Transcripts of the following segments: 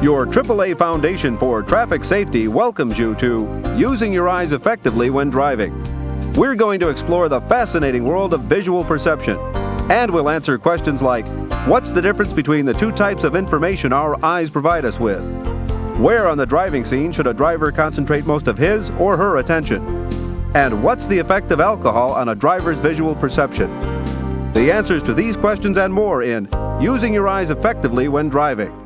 Your AAA Foundation for Traffic Safety welcomes you to Using Your Eyes Effectively When Driving. We're going to explore the fascinating world of visual perception, and we'll answer questions like, what's the difference between the two types of information our eyes provide us with? Where on the driving scene should a driver concentrate most of his or her attention? And what's the effect of alcohol on a driver's visual perception? The answers to these questions and more in Using Your Eyes Effectively When Driving.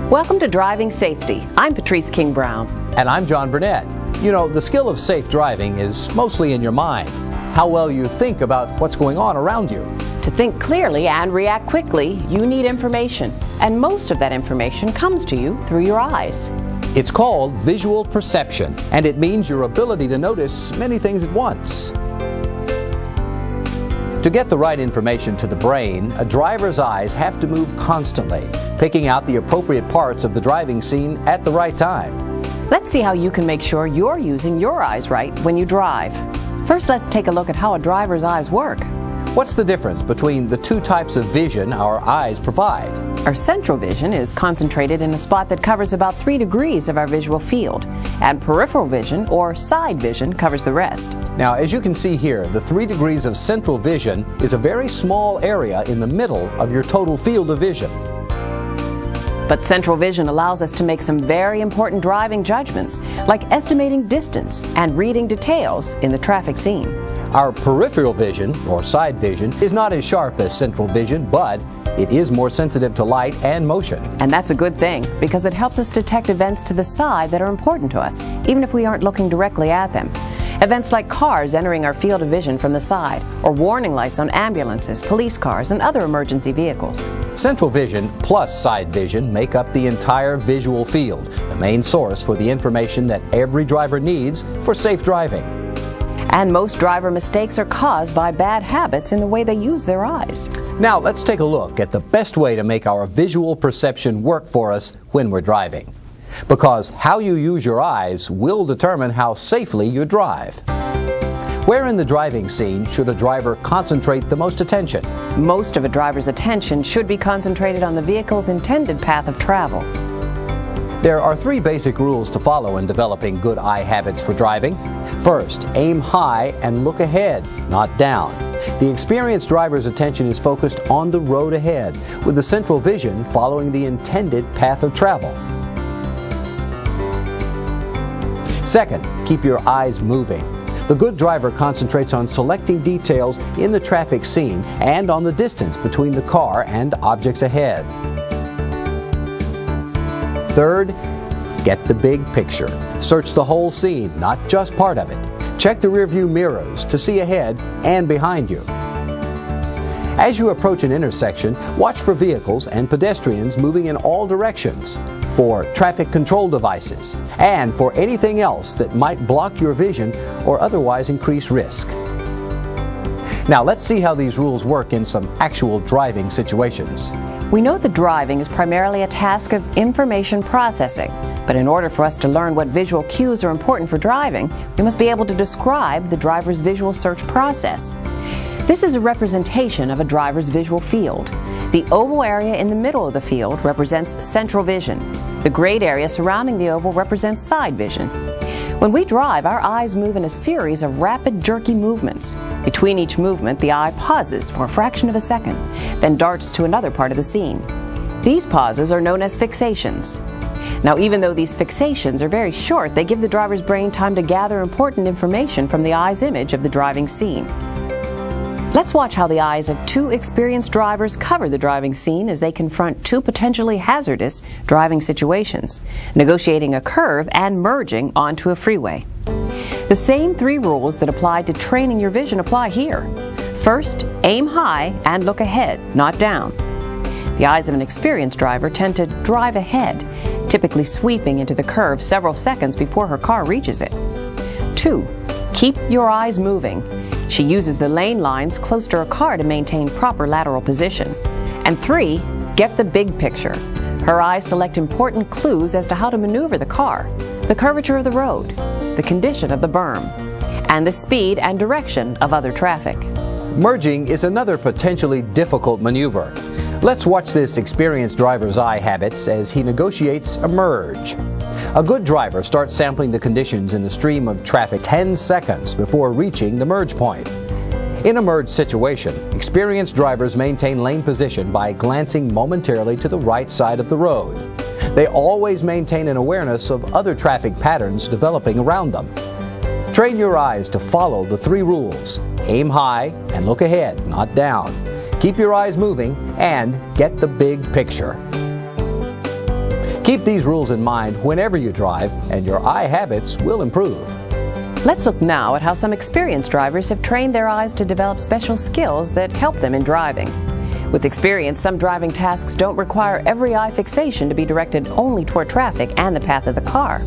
Welcome to Driving Safety. I'm Patrice King Brown. And I'm John Burnett. You know, the skill of safe driving is mostly in your mind. How well you think about what's going on around you. To think clearly and react quickly, you need information. And most of that information comes to you through your eyes. It's called visual perception, and it means your ability to notice many things at once. To get the right information to the brain, a driver's eyes have to move constantly, picking out the appropriate parts of the driving scene at the right time. Let's see how you can make sure you're using your eyes right when you drive. First, let's take a look at how a driver's eyes work. What's the difference between the two types of vision our eyes provide? Our central vision is concentrated in a spot that covers about 3 degrees of our visual field, and peripheral vision, or side vision, covers the rest. Now, as you can see here, the 3 degrees of central vision is a very small area in the middle of your total field of vision. But central vision allows us to make some very important driving judgments, like estimating distance and reading details in the traffic scene. Our peripheral vision, or side vision, is not as sharp as central vision, but it is more sensitive to light and motion. And that's a good thing, because it helps us detect events to the side that are important to us, even if we aren't looking directly at them. Events like cars entering our field of vision from the side, or warning lights on ambulances, police cars, and other emergency vehicles. Central vision plus side vision make up the entire visual field, the main source for the information that every driver needs for safe driving. And most driver mistakes are caused by bad habits in the way they use their eyes. Now let's take a look at the best way to make our visual perception work for us when we're driving. Because how you use your eyes will determine how safely you drive. Where in the driving scene should a driver concentrate the most attention? Most of a driver's attention should be concentrated on the vehicle's intended path of travel. There are 3 basic rules to follow in developing good eye habits for driving. First, aim high and look ahead, not down. The experienced driver's attention is focused on the road ahead, with the central vision following the intended path of travel. Second, keep your eyes moving. The good driver concentrates on selecting details in the traffic scene and on the distance between the car and objects ahead. Third, get the big picture. Search the whole scene, not just part of it. Check the rearview mirrors to see ahead and behind you. As you approach an intersection, watch for vehicles and pedestrians moving in all directions, for traffic control devices, and for anything else that might block your vision or otherwise increase risk. Now let's see how these rules work in some actual driving situations. We know that driving is primarily a task of information processing, but in order for us to learn what visual cues are important for driving, we must be able to describe the driver's visual search process. This is a representation of a driver's visual field. The oval area in the middle of the field represents central vision. The grayed area surrounding the oval represents side vision. When we drive, our eyes move in a series of rapid, jerky movements. Between each movement, the eye pauses for a fraction of a second, then darts to another part of the scene. These pauses are known as fixations. Now, even though these fixations are very short, they give the driver's brain time to gather important information from the eye's image of the driving scene. Let's watch how the eyes of 2 experienced drivers cover the driving scene as they confront 2 potentially hazardous driving situations, negotiating a curve and merging onto a freeway. The same 3 rules that apply to training your vision apply here. First, aim high and look ahead, not down. The eyes of an experienced driver tend to drive ahead, typically sweeping into the curve several seconds before her car reaches it. 2, keep your eyes moving. She uses the lane lines close to her car to maintain proper lateral position. And 3, get the big picture. Her eyes select important clues as to how to maneuver the car, the curvature of the road, the condition of the berm, and the speed and direction of other traffic. Merging is another potentially difficult maneuver. Let's watch this experienced driver's eye habits as he negotiates a merge. A good driver starts sampling the conditions in the stream of traffic 10 seconds before reaching the merge point. In a merge situation, experienced drivers maintain lane position by glancing momentarily to the right side of the road. They always maintain an awareness of other traffic patterns developing around them. Train your eyes to follow the 3 rules. Aim high and look ahead, not down. Keep your eyes moving and get the big picture. Keep these rules in mind whenever you drive, and your eye habits will improve. Let's look now at how some experienced drivers have trained their eyes to develop special skills that help them in driving. With experience, some driving tasks don't require every eye fixation to be directed only toward traffic and the path of the car.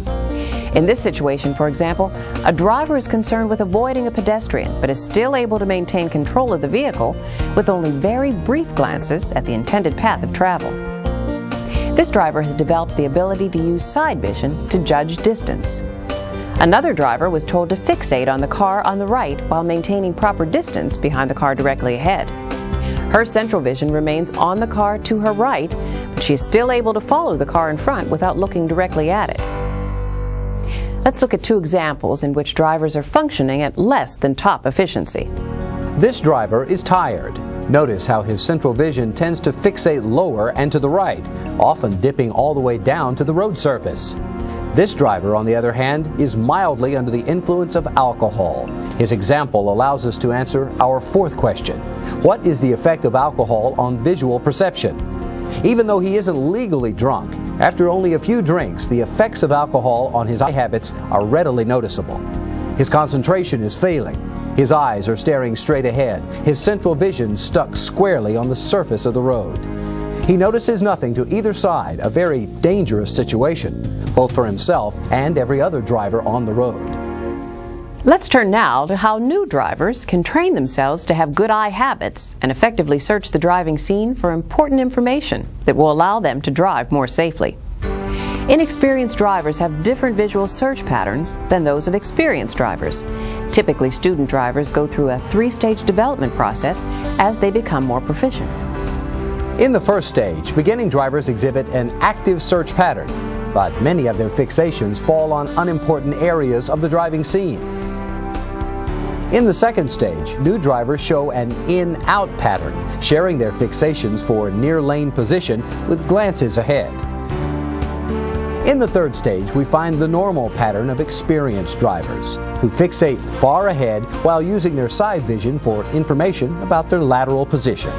In this situation, for example, a driver is concerned with avoiding a pedestrian but is still able to maintain control of the vehicle with only very brief glances at the intended path of travel. This driver has developed the ability to use side vision to judge distance. Another driver was told to fixate on the car on the right while maintaining proper distance behind the car directly ahead. Her central vision remains on the car to her right, but she is still able to follow the car in front without looking directly at it. Let's look at 2 examples in which drivers are functioning at less than top efficiency. This driver is tired. Notice how his central vision tends to fixate lower and to the right, often dipping all the way down to the road surface. This driver, on the other hand, is mildly under the influence of alcohol. His example allows us to answer our 4th question. What is the effect of alcohol on visual perception? Even though he isn't legally drunk, after only a few drinks, the effects of alcohol on his eye habits are readily noticeable. His concentration is failing. His eyes are staring straight ahead, his central vision stuck squarely on the surface of the road. He notices nothing to either side, a very dangerous situation, both for himself and every other driver on the road. Let's turn now to how new drivers can train themselves to have good eye habits and effectively search the driving scene for important information that will allow them to drive more safely. Inexperienced drivers have different visual search patterns than those of experienced drivers. Typically, student drivers go through a 3-stage development process as they become more proficient. In the first stage, beginning drivers exhibit an active search pattern, but many of their fixations fall on unimportant areas of the driving scene. In the second stage, new drivers show an in-out pattern, sharing their fixations for near lane position with glances ahead. In the third stage, we find the normal pattern of experienced drivers, who fixate far ahead while using their side vision for information about their lateral position.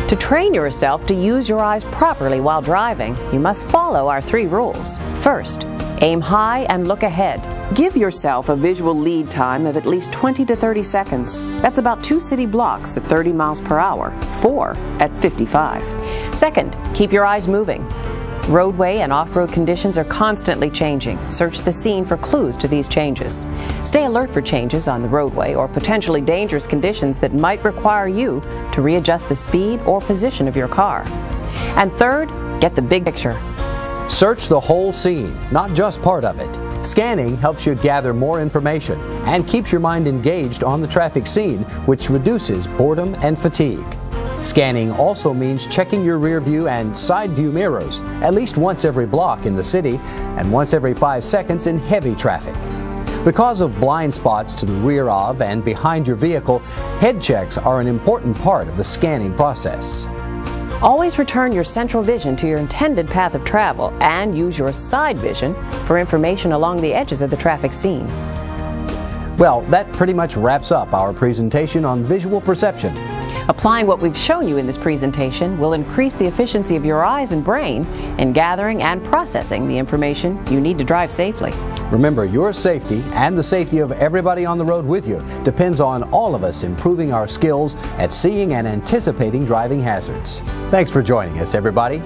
To train yourself to use your eyes properly while driving, you must follow our 3 rules. First, aim high and look ahead. Give yourself a visual lead time of at least 20 to 30 seconds. That's about 2 city blocks at 30 miles per hour, 4 at 55. Second, keep your eyes moving. Roadway and off-road conditions are constantly changing. Search the scene for clues to these changes. Stay alert for changes on the roadway or potentially dangerous conditions that might require you to readjust the speed or position of your car. And third, get the big picture. Search the whole scene, not just part of it. Scanning helps you gather more information and keeps your mind engaged on the traffic scene, which reduces boredom and fatigue. Scanning also means checking your rear view and side view mirrors at least once every block in the city and once every 5 seconds in heavy traffic. Because of blind spots to the rear of and behind your vehicle, head checks are an important part of the scanning process. Always return your central vision to your intended path of travel and use your side vision for information along the edges of the traffic scene. Well, that pretty much wraps up our presentation on visual perception. Applying what we've shown you in this presentation will increase the efficiency of your eyes and brain in gathering and processing the information you need to drive safely. Remember, your safety and the safety of everybody on the road with you depends on all of us improving our skills at seeing and anticipating driving hazards. Thanks for joining us, everybody.